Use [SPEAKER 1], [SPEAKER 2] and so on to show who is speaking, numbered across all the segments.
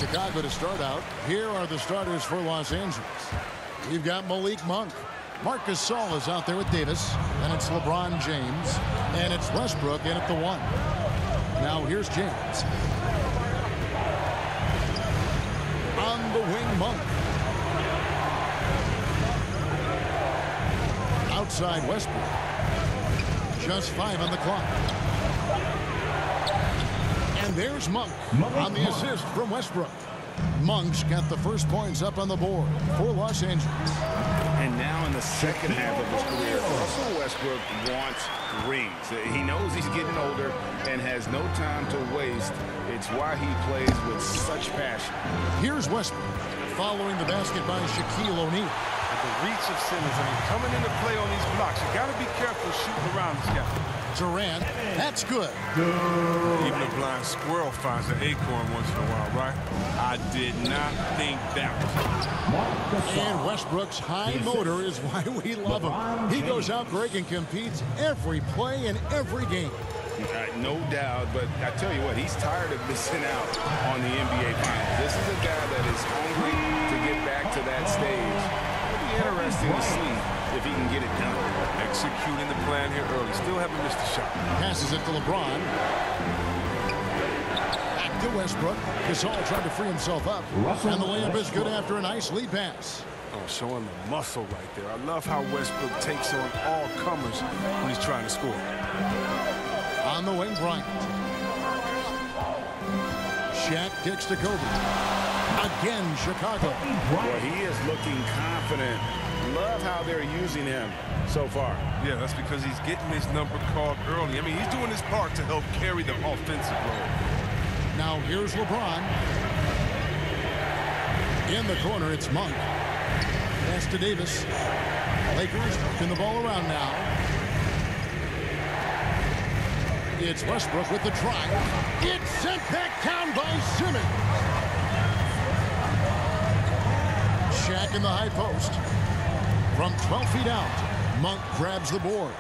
[SPEAKER 1] Chicago to start out. Here are the starters for Los Angeles. We've got Malik Monk. Marc Gasol is out there with Davis. And it's LeBron James. And it's Westbrook in at the 1. Now here's James. On the wing, Monk. Outside Westbrook. Just 5 on the clock. And there's Monk on the assist from Westbrook. Monk's got the first points up on the board for Los Angeles.
[SPEAKER 2] And now in the second half of his career, Russell Westbrook wants rings. He knows he's getting older and has no time to waste. It's why he plays with such passion.
[SPEAKER 1] Here's Westbrook following the basket by Shaquille O'Neal.
[SPEAKER 3] The reach of Simmons, coming into play on these blocks. You got to be careful shooting around this guy.
[SPEAKER 1] Durant, that's good.
[SPEAKER 3] Even a blind squirrel finds an acorn once in a while, right? I did not think that was.
[SPEAKER 1] And Westbrook's high motor is why we love him. He goes out great and competes every play in every game.
[SPEAKER 2] No doubt, but I tell you what, he's tired of missing out on the NBA Finals. This is a guy that is hungry to get back to that stage. It'll be interesting to see if he can get it done.
[SPEAKER 3] Executing the plan here early. Still haven't missed a shot.
[SPEAKER 1] Passes it to LeBron. Back to Westbrook. Gasol trying to free himself up. And the layup is good after a nice lead pass.
[SPEAKER 3] Oh, showing the muscle right there. I love how Westbrook takes on all comers when he's trying to score.
[SPEAKER 1] On the wing, Bryant. Shaq kicks to Kobe. Again, Chicago.
[SPEAKER 2] Well, he is looking confident. Love how they're using him so far.
[SPEAKER 3] Yeah, that's because he's getting his number called early. I mean, he's doing his part to help carry the offensive load.
[SPEAKER 1] Now here's LeBron. In the corner, it's Monk. Pass to Davis. Lakers working the ball around now. It's Westbrook with the drive. It's sent back down by Simmons. Shaq in the high post. From 12 feet out, Monk grabs the board.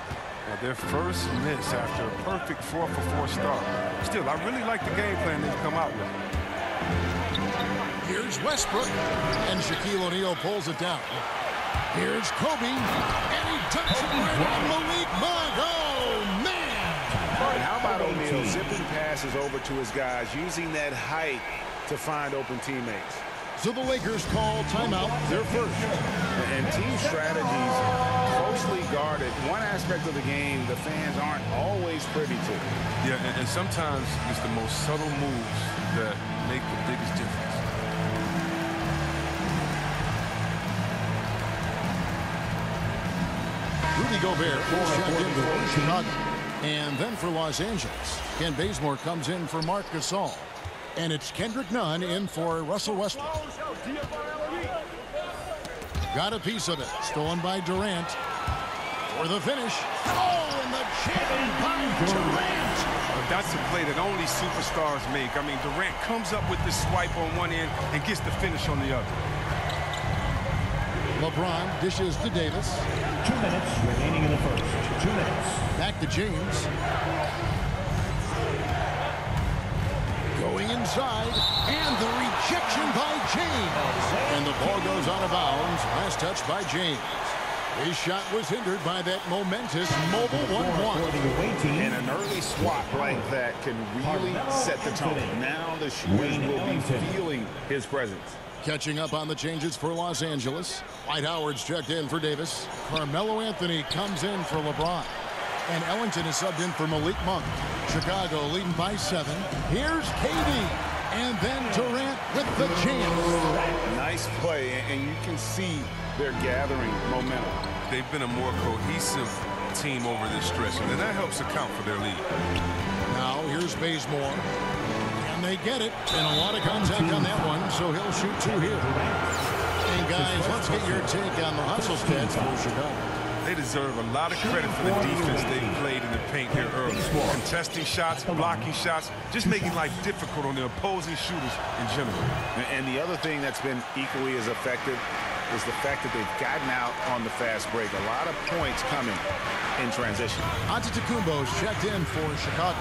[SPEAKER 3] Now their first miss after a perfect 4-for-4 start. Still, I really like the game plan they've come out with.
[SPEAKER 1] Here's Westbrook, and Shaquille O'Neal pulls it down. Here's Kobe, and he dunks it right on Malik Monk. Oh, man!
[SPEAKER 2] And how about O'Neal zipping passes over to his guys, using that height to find open teammates?
[SPEAKER 1] So the Lakers call timeout, their first.
[SPEAKER 2] And team strategies closely guarded. One aspect of the game the fans aren't always privy to.
[SPEAKER 3] Yeah, and sometimes it's the most subtle moves that make the biggest difference.
[SPEAKER 1] Rudy Gobert checked in for Chicago. And then for Los Angeles, Ken Bazemore comes in for Marc Gasol. And it's Kendrick Nunn in for Russell Westbrook. Got a piece of it. Stolen by Durant. For the finish. Oh, and the jam by Durant.
[SPEAKER 3] That's a play that only superstars make. I mean, Durant comes up with this swipe on one end and gets the finish on the other.
[SPEAKER 1] LeBron dishes to Davis.
[SPEAKER 4] 2 minutes remaining in the first. 2 minutes.
[SPEAKER 1] Back to James. Going inside, and the rejection by James. And the ball goes out of bounds. Last touch by James. His shot was hindered by that momentous mobile 1-1.
[SPEAKER 2] And an early swat like that can really set the tone. Now the shooters will be feeling his presence.
[SPEAKER 1] Catching up on the changes for Los Angeles. Dwight Howard's checked in for Davis. Carmelo Anthony comes in for LeBron. And Ellington is subbed in for Malik Monk. Chicago leading by 7. Here's KD. And then Durant with the chance.
[SPEAKER 2] Nice play, and you can see they're gathering momentum.
[SPEAKER 3] They've been a more cohesive team over this stretch, and that helps account for their lead.
[SPEAKER 1] Now here's Bazemore. And they get it. And a lot of contact on that one, so he'll shoot 2 here. And guys, let's get your take on the hustle stats for Chicago.
[SPEAKER 3] They deserve a lot of credit for the defense they've played in the paint here early. Contesting shots, blocking shots, just making life difficult on the opposing shooters in general.
[SPEAKER 2] And the other thing that's been equally as effective is the fact that they've gotten out on the fast break. A lot of points coming in transition.
[SPEAKER 1] Antetokounmpo's checked in for Chicago.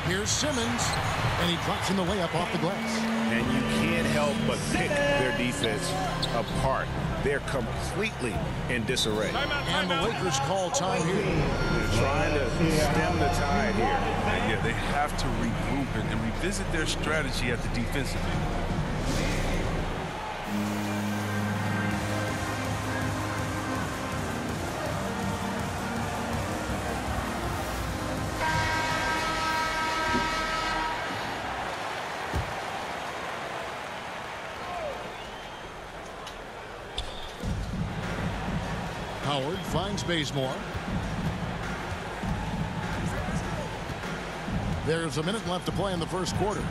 [SPEAKER 1] Here's Simmons, and he drops in the layup off the glass.
[SPEAKER 2] and you can't help but pick their defense apart. They're completely in disarray.
[SPEAKER 1] And the Lakers call time here.
[SPEAKER 2] They're trying to stem the tide here.
[SPEAKER 3] Yeah, they have to regroup and revisit their strategy at the defensive end.
[SPEAKER 1] Howard finds Bazemore. There's a minute left to play in the first quarter.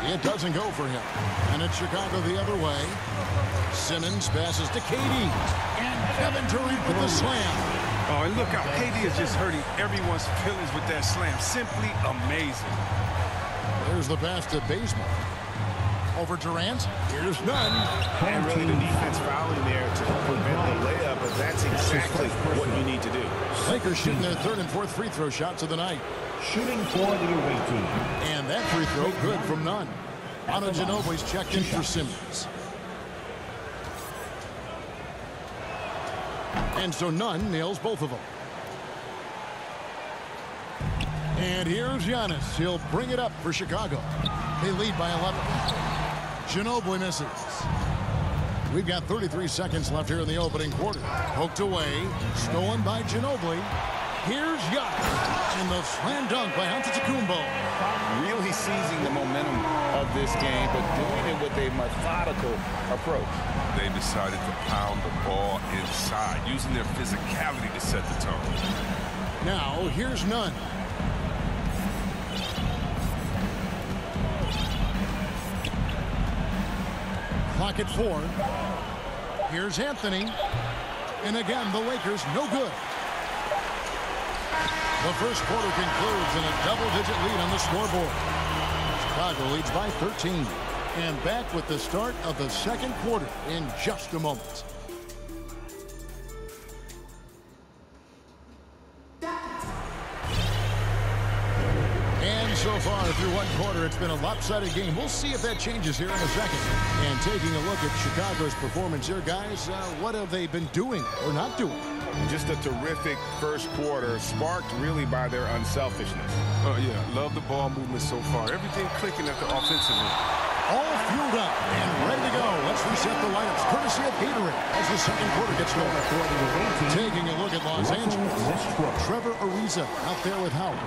[SPEAKER 1] It doesn't go for him. And it's Chicago the other way. Simmons passes to KD. And Kevin Durant with the slam.
[SPEAKER 3] Oh, and look how KD is just hurting everyone's feelings with that slam. Simply amazing.
[SPEAKER 1] There's the pass to Bazemore. Over Durant. Here's none.
[SPEAKER 2] And really the defense fouling there to prevent the layup, but that's exactly what you need to do.
[SPEAKER 1] Lakers shooting their third and fourth free throw shots of the night.
[SPEAKER 4] Shooting for the away team.
[SPEAKER 1] And that free throw good from none. Manu Ginobili's checked in for Simmons. And so none nails both of them. And here's Giannis. He'll bring it up for Chicago. They lead by 11. Ginobili misses. We've got 33 seconds left here in the opening quarter. Poked away. Stolen by Ginobili. Here's Giannis. And the slam dunk by Antetokounmpo.
[SPEAKER 2] Really seizing the momentum of this game, but doing it with a methodical approach.
[SPEAKER 3] They decided to pound the ball inside, using their physicality to set the tone.
[SPEAKER 1] Now, here's none. Clock at 4. Here's Anthony. And again, the Lakers no good. The first quarter concludes in a double-digit lead on the scoreboard. Chicago leads by 13. And back with the start of the second quarter in just a moment. And so far through one quarter, it's been a lopsided game. We'll see if that changes here in a second. And taking a look at Chicago's performance here, guys, what have they been doing or not doing?
[SPEAKER 2] Just a terrific first quarter, sparked really by their unselfishness.
[SPEAKER 3] Oh, yeah, love the ball movement so far. Everything clicking at the offensive end.
[SPEAKER 1] All fueled up and ready to go. Let's reset the lineups, courtesy of Gatorade, as the second quarter gets going. Taking a look at Los Angeles. Trevor Ariza out there with Howard.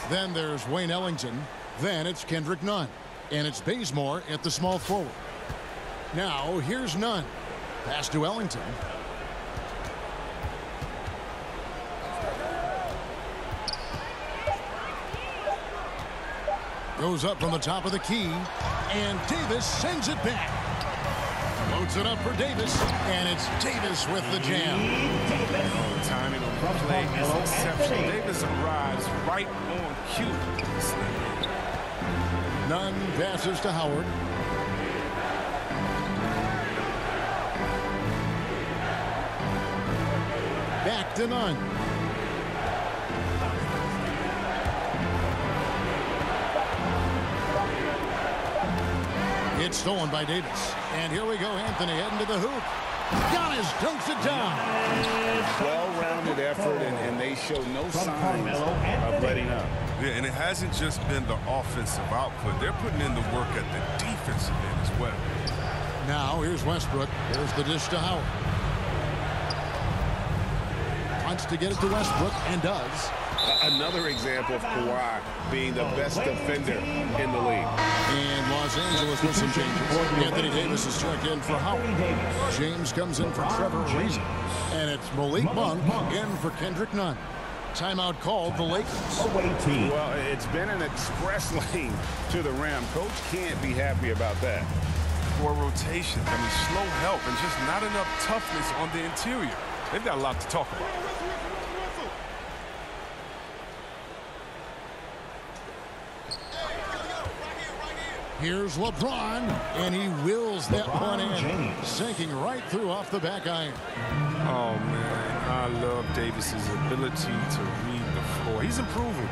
[SPEAKER 1] Then there's Wayne Ellington. Then it's Kendrick Nunn. And it's Bazemore at the small forward. Now, here's Nunn. Pass to Ellington. Goes up from the top of the key, and Davis sends it back. Loads it up for Davis, and it's Davis with the jam.
[SPEAKER 3] Oh, the timing on the play is exceptional. Davis arrives right on cue.
[SPEAKER 1] Nunn passes to Howard. Back to Nunn. It's stolen by Davis. And here we go, Anthony heading to the hoop. Giannis dunks it down.
[SPEAKER 2] Well-rounded effort, and they show no signs of letting up.
[SPEAKER 3] Yeah, and it hasn't just been the offensive output. They're putting in the work at the defensive end as well.
[SPEAKER 1] Now, here's Westbrook. There's the dish to Howard. Wants to get it to Westbrook, and does.
[SPEAKER 2] Another example of Kawhi being the best defender in the league.
[SPEAKER 1] And Los Angeles with some changes. Anthony Davis is checked in for Howard. James comes in for Trevor Ariza. And it's Malik Monk in for Kendrick Nunn. Timeout called the Lakers.
[SPEAKER 2] Well, it's been an express lane to the rim. Coach can't be happy about that.
[SPEAKER 3] Poor rotation. I mean, slow help and just not enough toughness on the interior. They've got a lot to talk about.
[SPEAKER 1] Here's LeBron, and he wills that one in, sinking right through off the back iron.
[SPEAKER 3] Oh, man. I love Davis's ability to read the floor. He's improving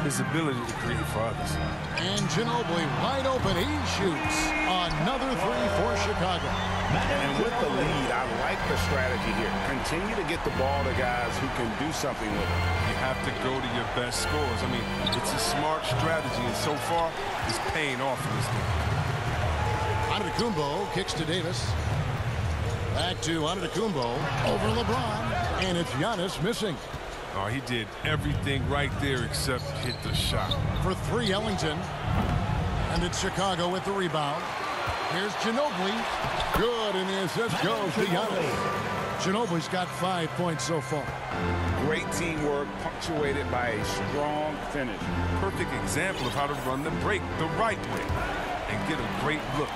[SPEAKER 3] his ability to create for others.
[SPEAKER 1] And Ginobili wide open. He shoots another three for Chicago.
[SPEAKER 2] And with the lead, I like the strategy here. Continue to get the ball to guys who can do something with it.
[SPEAKER 3] You have to go to your best scores. I mean, it's a smart strategy, and so far, it's paying off in this game.
[SPEAKER 1] Antetokounmpo kicks to Davis. Back to Antetokounmpo over LeBron, and it's Giannis missing.
[SPEAKER 3] Oh, he did everything right there except hit the shot.
[SPEAKER 1] For three, Ellington. And it's Chicago with the rebound. Here's Ginobili. Good, and the assist goes to Giannis. Ginobili's got 5 points so far.
[SPEAKER 2] Great teamwork, punctuated by a strong finish.
[SPEAKER 3] Perfect example of how to run the break the right way and get a great look.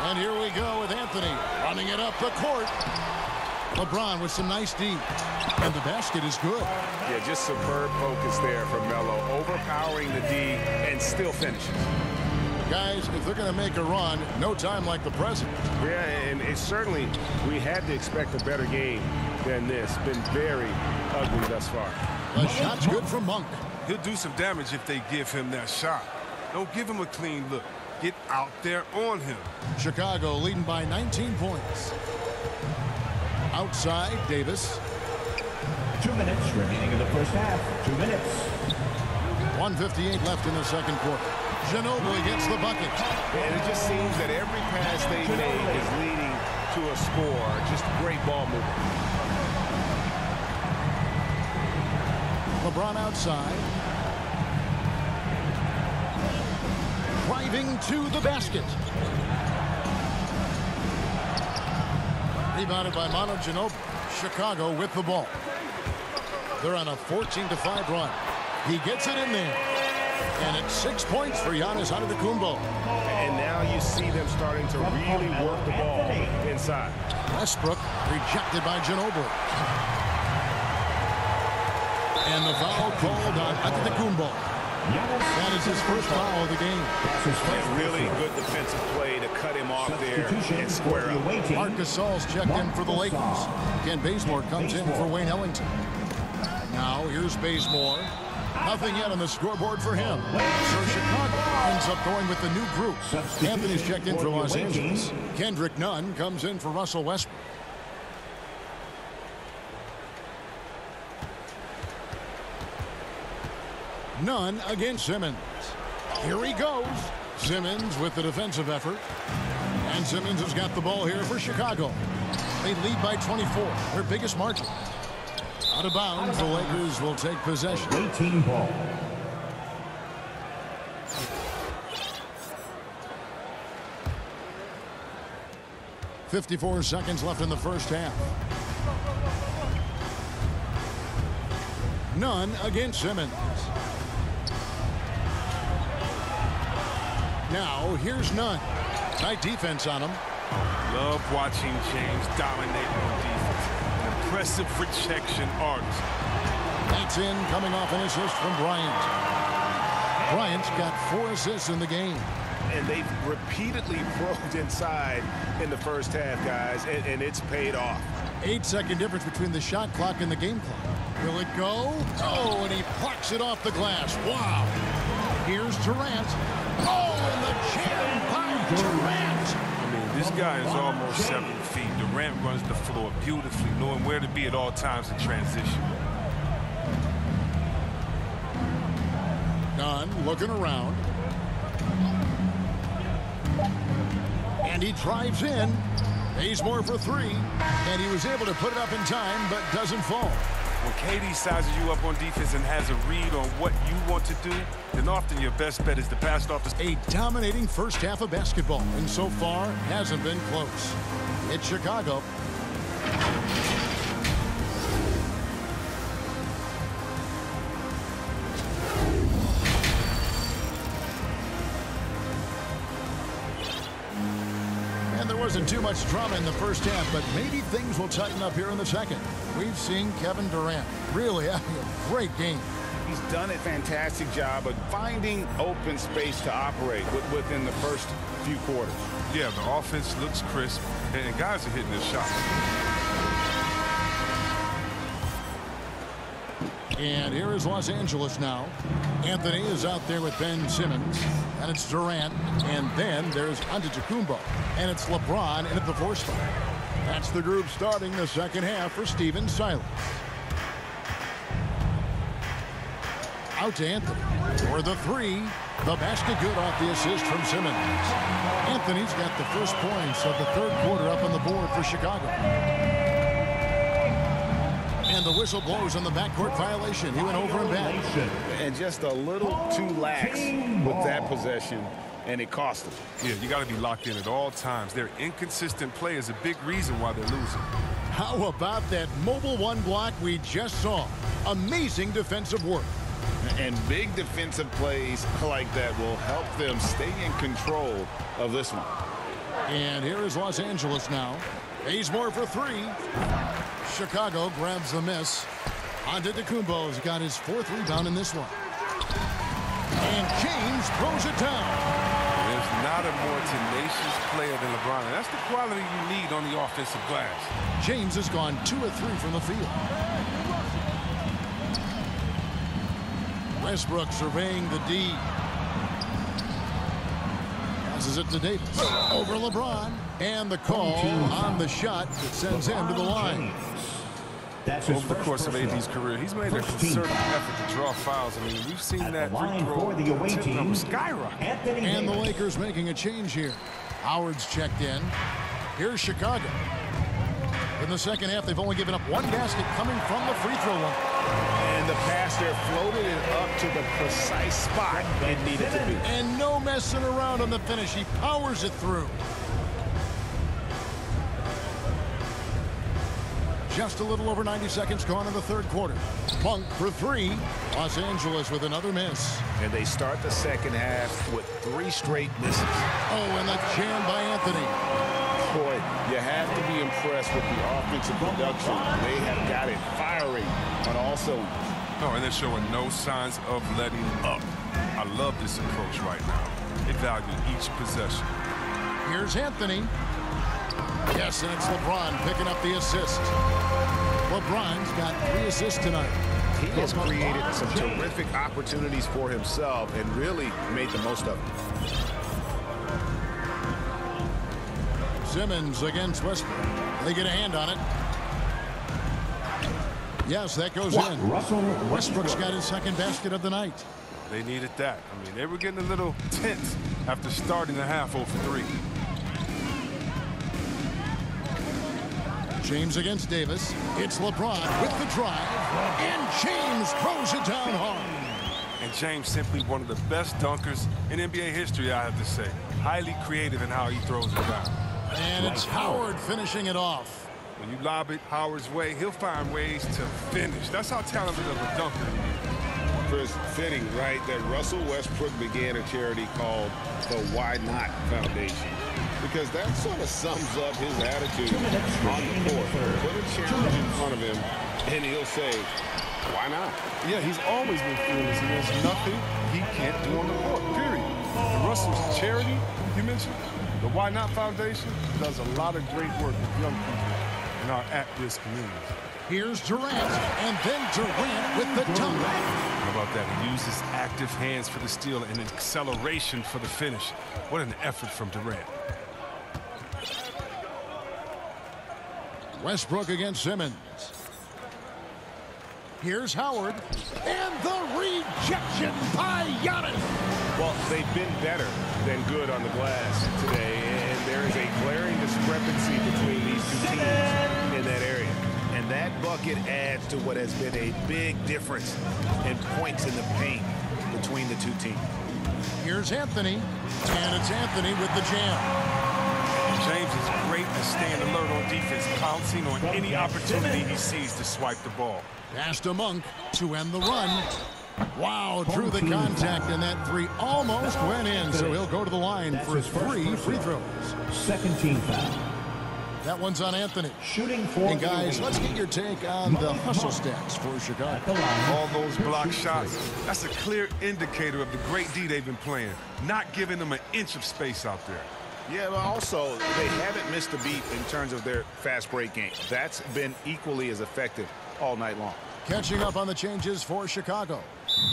[SPEAKER 1] And here we go with Anthony running it up the court. LeBron with some nice D. And the basket is good.
[SPEAKER 2] Yeah, just superb focus there from Melo. Overpowering the D and still finishes.
[SPEAKER 1] Guys, if they're going to make a run, no time like the present.
[SPEAKER 2] Yeah, and it's certainly, we had to expect a better game than this. Been very ugly thus far.
[SPEAKER 1] The shot's good from Monk.
[SPEAKER 3] He'll do some damage if they give him that shot. Don't give him a clean look. Get out there on him.
[SPEAKER 1] Chicago leading by 19 points. Outside, Davis.
[SPEAKER 4] 2 minutes remaining in the first half. 2 minutes.
[SPEAKER 1] 1:58 left in the second quarter. Ginobili gets the bucket.
[SPEAKER 2] And it just seems that every pass they make is leading to a score. Just great ball movement.
[SPEAKER 1] LeBron outside. Driving to the basket. Rebounded by Manu Ginobili. Chicago with the ball. They're on a 14-5 run. He gets it in there. And it's 6 points for Giannis Antetokounmpo.
[SPEAKER 2] And now you see them starting to really work the ball inside.
[SPEAKER 1] Westbrook rejected by Ginobili. And the foul called on Antetokounmpo. That is his first foul of the game.
[SPEAKER 2] A really good defensive play to cut him off there and square up.
[SPEAKER 1] Marc Gasol's checked in for the Lakers. Ken Bazemore comes in for Wayne Ellington. Now here's Bazemore. Nothing yet on the scoreboard for him. So Chicago ends up going with the new group. Anthony's checked in for Los Angeles. Kendrick Nunn comes in for Russell Westbrook. Nunn against Simmons. Here he goes. Simmons with the defensive effort. And Simmons has got the ball here for Chicago. They lead by 24, their biggest margin. Out of bounds, the Lakers will take possession.
[SPEAKER 4] 18 ball.
[SPEAKER 1] .54 seconds left in the first half. Nunn against Simmons. Now, here's Nunn. Tight defense on him.
[SPEAKER 3] Love watching James dominate on defense. An impressive rejection artist.
[SPEAKER 1] That's in, coming off an assist from Bryant. Bryant's got 4 assists in the game.
[SPEAKER 2] And they've repeatedly probed inside in the first half, guys, and it's paid off.
[SPEAKER 1] 8-second difference between the shot clock and the game clock. Will it go? Oh, and he plucks it off the glass. Wow. Here's Durant. Oh, and the jam by Durant.
[SPEAKER 3] I mean, this guy is almost 7 feet. Durant runs the floor beautifully, knowing where to be at all times in transition.
[SPEAKER 1] Nunn looking around. And he drives in. Bazemore for 3. And he was able to put it up in time, but doesn't fall.
[SPEAKER 3] When KD sizes you up on defense and has a read on what you want to do, then often your best bet is to pass it off to...
[SPEAKER 1] A dominating first half of basketball, and so far hasn't been close. It's Chicago. And there wasn't too much drama in the first half, but maybe things will tighten up here in the second. We've seen Kevin Durant really having a great game.
[SPEAKER 2] He's done a fantastic job of finding open space to operate within the first few quarters.
[SPEAKER 3] Yeah, the offense looks crisp, and guys are hitting their shots.
[SPEAKER 1] And here is Los Angeles now. Anthony is out there with Ben Simmons. And it's Durant. And then there's Antetokounmpo. And it's LeBron in at the 4 spot. That's the group starting the second half for Stephen Silas. Out to Anthony for the 3. The basket good off the assist from Simmons. Anthony's got the first points of the third quarter up on the board for Chicago. And the whistle blows on the backcourt violation. He went over and back.
[SPEAKER 2] And just a little too lax with that possession, and it cost them.
[SPEAKER 3] Yeah, you got to be locked in at all times. Their inconsistent play is a big reason why they're losing.
[SPEAKER 1] How about that mobile 1 block we just saw? Amazing defensive work.
[SPEAKER 2] And big defensive plays like that will help them stay in control of this one.
[SPEAKER 1] And here is Los Angeles now. Bazemore for 3. Chicago grabs the miss. Antetokounmpo's got his 4th rebound in this one. And James throws it down.
[SPEAKER 3] There's not a more tenacious player than LeBron. And that's the quality you need on the offensive glass.
[SPEAKER 1] James has gone 2 of 3 from the field. Westbrook surveying the D. Passes it to Davis. Over LeBron. And the call on the shot that sends him to the line.
[SPEAKER 3] Over the course of AD's career, he's made a concerted effort to draw fouls. I mean, we've seen that free throw attempt number skyrocket.
[SPEAKER 1] And the Lakers making a change here. Howard's checked in. Here's Chicago. In the second half, they've only given up 1 basket coming from the free throw line.
[SPEAKER 2] And the pass there floated it up to the precise spot it needed to be.
[SPEAKER 1] And no messing around on the finish. He powers it through. Just a little over 90 seconds gone in the third quarter. Monk for 3. Los Angeles with another miss.
[SPEAKER 2] And they start the second half with 3 straight misses.
[SPEAKER 1] Oh, and the jam by Anthony.
[SPEAKER 2] Boy, you have to be impressed with the offensive production. They have got it firing on all cylinders.
[SPEAKER 3] Oh, and they're showing no signs of letting up. I love this approach right now. They value each possession.
[SPEAKER 1] Here's Anthony. Yes, and it's LeBron picking up the assist. LeBron's got 3 assists tonight.
[SPEAKER 2] He has created some terrific opportunities for himself and really made the most of them.
[SPEAKER 1] Simmons against Westbrook. They get a hand on it. Yes, that goes in. Westbrook's got his 2nd basket of the night.
[SPEAKER 3] They needed that. I mean, they were getting a little tense after starting the half 0 for 3.
[SPEAKER 1] James against Davis. It's LeBron with the drive. And James throws it down hard.
[SPEAKER 3] And James simply one of the best dunkers in NBA history, I have to say. Highly creative in how he throws it down.
[SPEAKER 1] And it's Howard finishing it off.
[SPEAKER 3] When you lob it Howard's way, he'll find ways to finish. That's how talented of a dunker he is.
[SPEAKER 2] Chris, fitting, right, that Russell Westbrook began a charity called the Why Not Foundation. Because that sort of sums up his attitude on the court. Put a challenge in front of him, and he'll say, why not?
[SPEAKER 3] Yeah, he's always been fearless. There's nothing he can't do on the court, period. Russell's charity, you mentioned, the Why Not Foundation, does a lot of great work with young people in our at-risk communities.
[SPEAKER 1] Here's Durant, and then Durant with the dunk.
[SPEAKER 3] How about that? He uses active hands for the steal and acceleration for the finish. What an effort from Durant.
[SPEAKER 1] Westbrook against Simmons. Here's Howard. And the rejection by Giannis.
[SPEAKER 2] Well, they've been better than good on the glass today, and there is a glaring discrepancy between these 2 teams in that area. And that bucket adds to what has been a big difference in points in the paint between the 2 teams.
[SPEAKER 1] Here's Anthony. And it's Anthony with the jam.
[SPEAKER 3] James is great at staying alert on defense, pouncing on any opportunity he sees to swipe the ball.
[SPEAKER 1] Pass to Monk to end the run. Wow, drew the contact, and that 3 almost went in, so he'll go to the line for 3 free throws.
[SPEAKER 4] 2nd team foul.
[SPEAKER 1] That one's on Anthony.
[SPEAKER 4] Shooting for
[SPEAKER 1] and guys, let's get your take on the hustle stats for Chicago.
[SPEAKER 3] All those block shots, that's a clear indicator of the great D they've been playing, not giving them an inch of space out there.
[SPEAKER 2] Yeah, but also, they haven't missed a beat in terms of their fast break game. That's been equally as effective all night long.
[SPEAKER 1] Catching up on the changes for Chicago.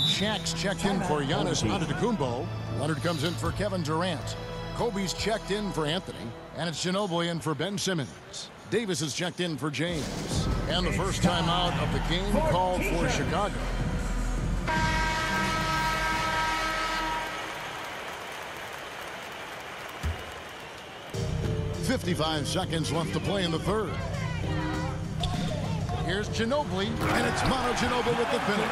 [SPEAKER 1] Shaq's checked in for Giannis Antetokounmpo. Leonard comes in for Kevin Durant. Kobe's checked in for Anthony. And it's Ginobili in for Ben Simmons. Davis is checked in for James. And the first timeout of the game called for Chicago. .55 seconds left to play in the third. Here's Ginobili, and it's Manu Ginobili with the finish.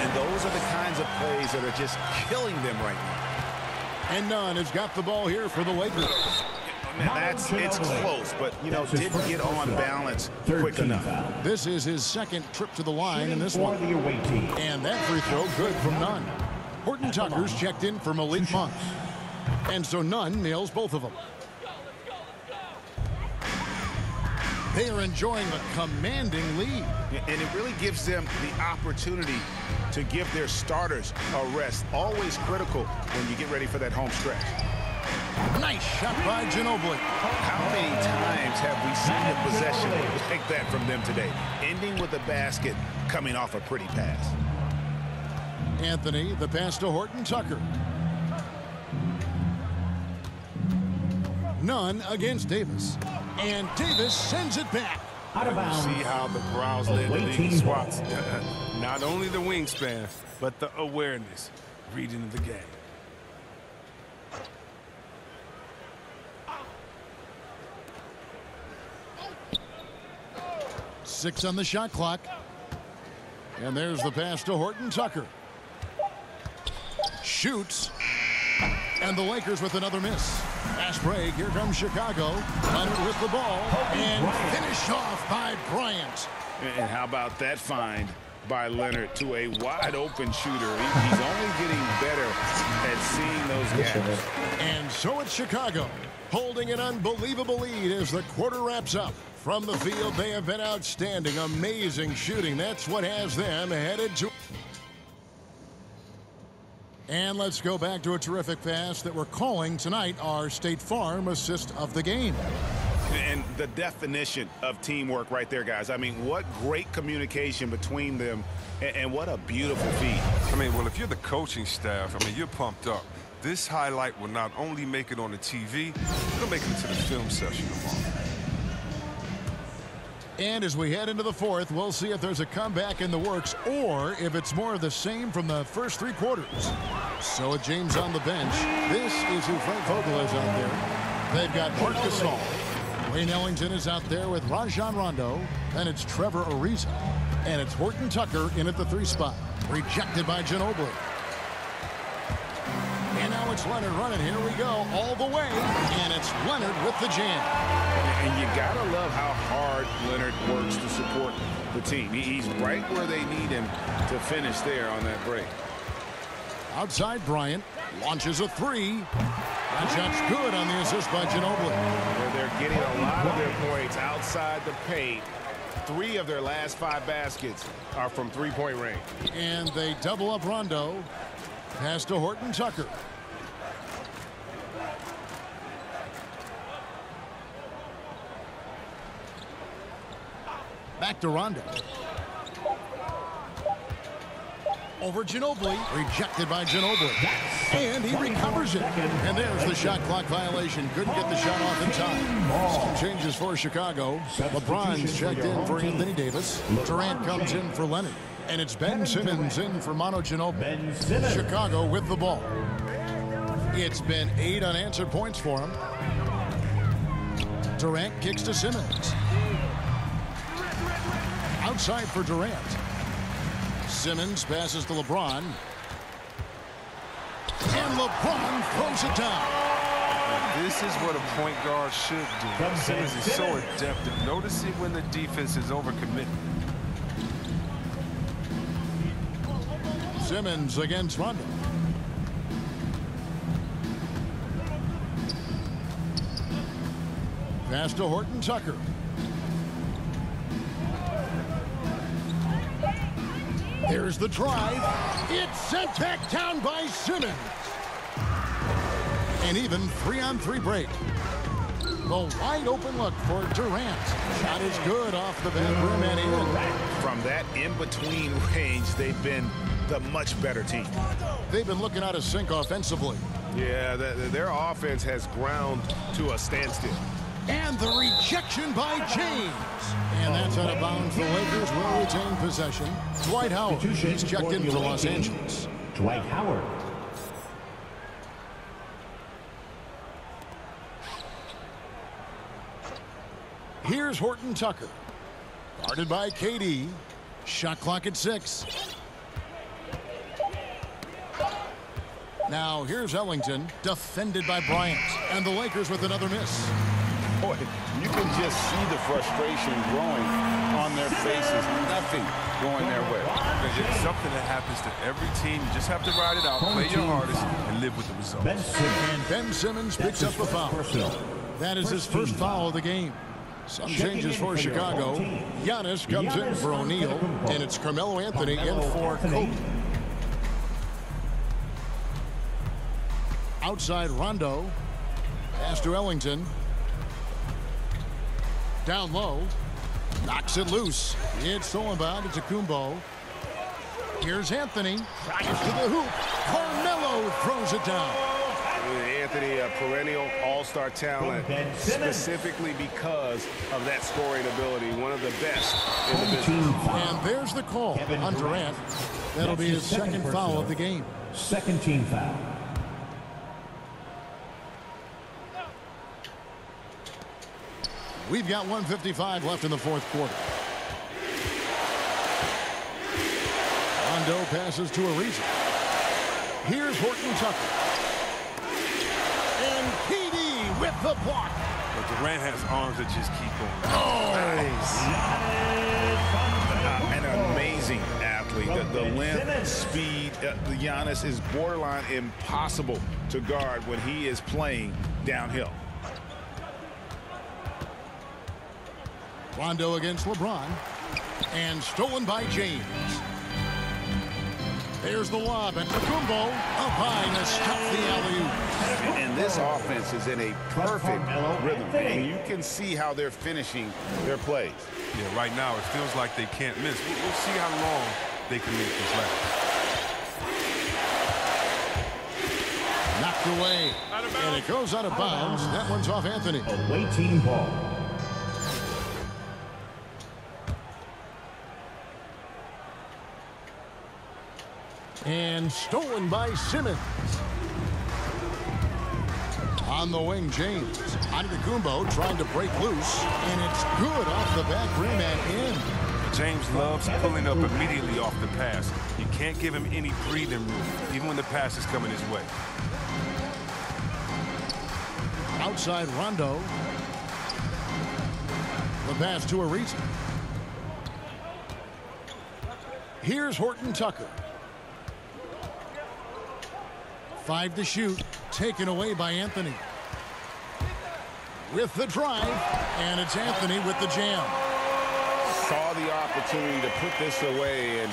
[SPEAKER 2] And those are the kinds of plays that are just killing them right now.
[SPEAKER 1] And Nunn has got the ball here for the Lakers.
[SPEAKER 2] Man, it's close, but, you know, didn't get on balance quick enough.
[SPEAKER 1] This is his second trip to the line in this one. And that free throw good from Nunn. Horton Tucker's checked in for Malik Monk. And so Nunn nails both of them. They are enjoying a commanding lead.
[SPEAKER 2] And it really gives them the opportunity to give their starters a rest. Always critical when you get ready for that home stretch.
[SPEAKER 1] Nice shot by Ginobili.
[SPEAKER 2] How many times have we seen a possession like that from them today? Ending with a basket, coming off a pretty pass.
[SPEAKER 1] Anthony, the pass to Horton Tucker. Nunn against Davis. And Davis sends it back.
[SPEAKER 4] Out of bounds.
[SPEAKER 3] See how the Browns led the league in swats. Not only the wingspan, but the awareness, reading the game.
[SPEAKER 1] Six on the shot clock. And there's the pass to Horton Tucker. Shoots. And the Lakers with another miss. Fast break. Here comes Chicago. Leonard with the ball. And finished off by Bryant.
[SPEAKER 2] And how about that find by Leonard to a wide-open shooter? He's only getting better at seeing those gaps.
[SPEAKER 1] And so it's Chicago holding an unbelievable lead as the quarter wraps up. From the field, they have been outstanding. Amazing shooting. That's what has them headed to... And let's go back to a terrific pass that we're calling tonight our State Farm assist of the game.
[SPEAKER 2] And the definition of teamwork right there, guys. I mean, what great communication between them, and what a beautiful feed.
[SPEAKER 5] I mean, well, if you're the coaching staff, I mean, you're pumped up. This highlight will not only make it on the TV, it'll make it into the film session tomorrow.
[SPEAKER 1] And as we head into the fourth, we'll see if there's a comeback in the works or if it's more of the same from the first three quarters. So with James on the bench, this is who Frank Vogel is out there. They've got Marc Gasol. Wayne Ellington is out there with Rajon Rondo. Then it's Trevor Ariza. And it's Horton Tucker in at the 3 spot. Rejected by Ginobili. And now it's Leonard running. Here we go all the way. And it's Leonard with the jam.
[SPEAKER 2] And you got to love how hard Leonard works to support the team. He's right where they need him to finish there on that break.
[SPEAKER 1] Outside Bryant. Launches a 3. That shot's good on the assist by Ginobili.
[SPEAKER 2] They're getting a lot of their points outside the paint. 3 of their last 5 baskets are from three-point range.
[SPEAKER 1] And they double up Rondo. Pass to Horton Tucker. Back to Rondo. Over Ginobili. Rejected by Ginobili. And he recovers it. And there's the shot clock violation. Couldn't get the shot off in time. Some changes for Chicago. LeBron's checked in for Anthony Davis. Durant comes in for Leonard. And it's Ben Simmons in for Manu Ginobili. Chicago with the ball. It's been 8 unanswered points for him. Durant kicks to Simmons. Outside for Durant. Simmons passes to LeBron. And LeBron throws it down.
[SPEAKER 5] This is what a point guard should do. Simmons is so adept at noticing when the defense is overcommitted.
[SPEAKER 1] Simmons against Rondo. Pass to Horton Tucker. Here's the drive. It's sent back down by Simmons. An even 3-on-3 break. The wide open look for Durant. Shot is good off the back rim and in.
[SPEAKER 2] From that in-between range, they've been the much better team.
[SPEAKER 1] They've been looking out of sync offensively.
[SPEAKER 3] Yeah, their offense has ground to a standstill.
[SPEAKER 1] And the rejection by James. And that's out of bounds. The Lakers will retain possession. Dwight Howard, he's checked in for Los Angeles.
[SPEAKER 4] Dwight Howard.
[SPEAKER 1] Here's Horton Tucker. Guarded by KD. Shot clock at 6. Now here's Ellington, defended by Bryant. And the Lakers with another miss.
[SPEAKER 2] Boy, you can just see the frustration growing on their faces. Nothing going their way.
[SPEAKER 5] It's something that happens to every team. You just have to ride it out, play your hardest, and live with the results.
[SPEAKER 1] And Ben Simmons picks up a foul. That is his first foul of the game. Some changes for Chicago. Giannis comes in for O'Neal, and it's Carmelo Anthony in for Kobe. Outside Rondo. Pass to Ellington. Down low. Knocks it loose. It's stolen by Antetokounmpo. Here's Anthony. Drives to the hoop. Carmelo throws it down.
[SPEAKER 3] Anthony, a perennial all-star talent, specifically because of that scoring ability. One of the best in the business.
[SPEAKER 1] And there's the call on Durant. That'll be his second foul of the game.
[SPEAKER 4] Second team foul.
[SPEAKER 1] We've got 1:55 left in the fourth quarter. Rondo passes to Ariza. Here's Horton Tucker. And KD with the block.
[SPEAKER 5] But Durant has arms that just keep going.
[SPEAKER 1] Oh,
[SPEAKER 2] nice. An amazing athlete. The length, speed. Giannis is borderline impossible to guard when he is playing downhill.
[SPEAKER 1] Rondo against LeBron. And stolen by James. There's the lob, and Antetokounmpo up high to stop the alley-oop.
[SPEAKER 2] And this offense is in a perfect rhythm. And you can see how they're finishing their plays.
[SPEAKER 5] Yeah, right now it feels like they can't miss. We'll see how long they can make this last.
[SPEAKER 1] Knocked away. And it goes out of bounds. That one's off Anthony.
[SPEAKER 4] Away team ball.
[SPEAKER 1] And stolen by Simmons. On the wing, James. Antetokounmpo trying to break loose. And it's good off the back rim and in.
[SPEAKER 5] James loves pulling up immediately off the pass. You can't give him any breathing room, even when the pass is coming his way.
[SPEAKER 1] Outside Rondo. The pass to Ariza. Here's Horton Tucker. 5 to shoot. Taken away by Anthony. With the drive. And it's Anthony with the jam.
[SPEAKER 2] Saw the opportunity to put this away and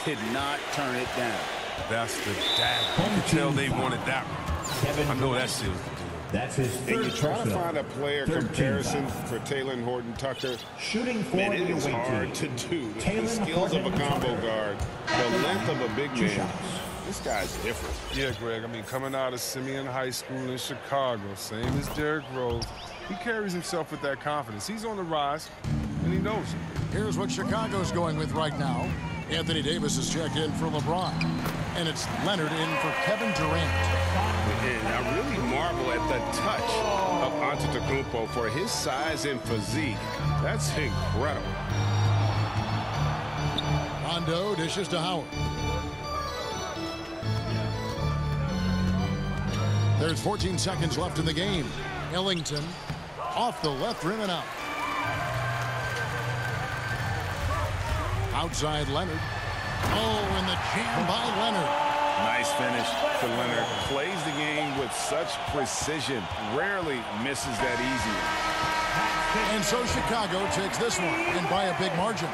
[SPEAKER 2] did not turn it down.
[SPEAKER 5] That's the dagger. You can tell they wanted that one. I know that seals the deal.
[SPEAKER 4] That's his third.
[SPEAKER 3] And you try to find a player comparison for Taylor and Horton Tucker.
[SPEAKER 4] Shooting for
[SPEAKER 3] Man,
[SPEAKER 4] the
[SPEAKER 3] it is
[SPEAKER 4] away
[SPEAKER 3] hard
[SPEAKER 4] team.
[SPEAKER 3] to do.
[SPEAKER 4] Taylor
[SPEAKER 3] The skills of a
[SPEAKER 4] Horton
[SPEAKER 3] combo
[SPEAKER 4] Tucker.
[SPEAKER 3] guard, the length of a big
[SPEAKER 4] Two
[SPEAKER 3] man.
[SPEAKER 4] shots.
[SPEAKER 3] This guy's different.
[SPEAKER 5] Yeah, Greg, I mean, coming out of Simeon High School in Chicago, same as Derrick Rose, he carries himself with that confidence. He's on the rise, and he knows it.
[SPEAKER 1] Here's what Chicago's going with right now. Anthony Davis is checked in for LeBron. And it's Leonard in for Kevin Durant.
[SPEAKER 3] And I really marvel at the touch of Antetokounmpo for his size and physique. That's incredible.
[SPEAKER 1] Rondo dishes to Howard. There's 14 seconds left in the game. Ellington off the left rim and out. Outside Leonard. Oh, and the jam by Leonard.
[SPEAKER 2] Nice finish for Leonard. Plays the game with such precision. Rarely misses that easy.
[SPEAKER 1] And so Chicago takes this one, and by a big margin.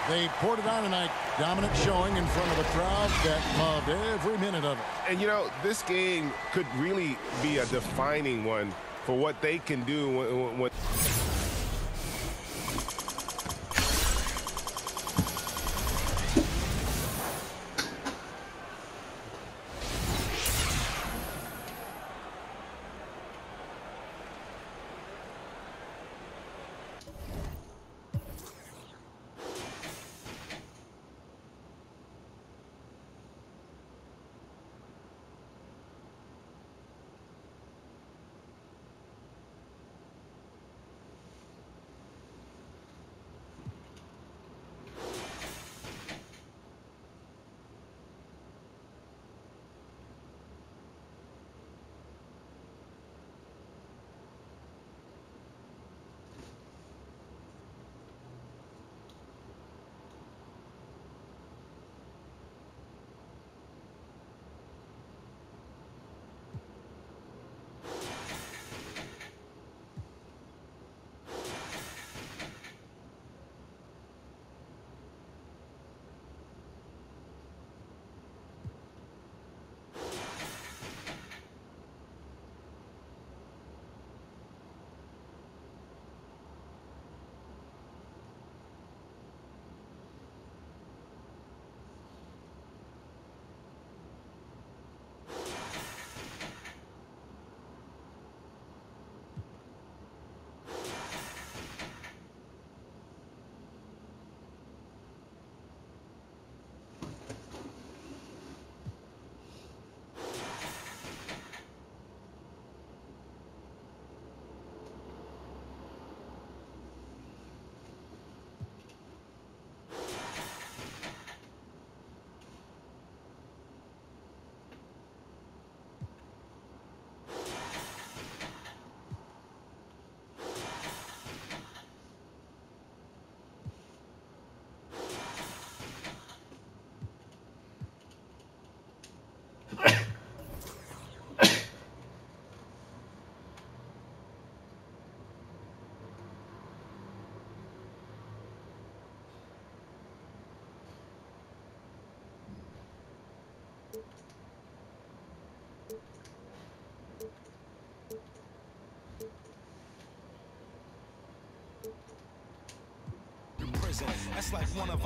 [SPEAKER 1] They poured it on tonight. Dominant showing in front of a crowd that loved every minute of it.
[SPEAKER 3] And, you know, this game could really be a defining one
[SPEAKER 2] for what they can do when
[SPEAKER 6] That's like one of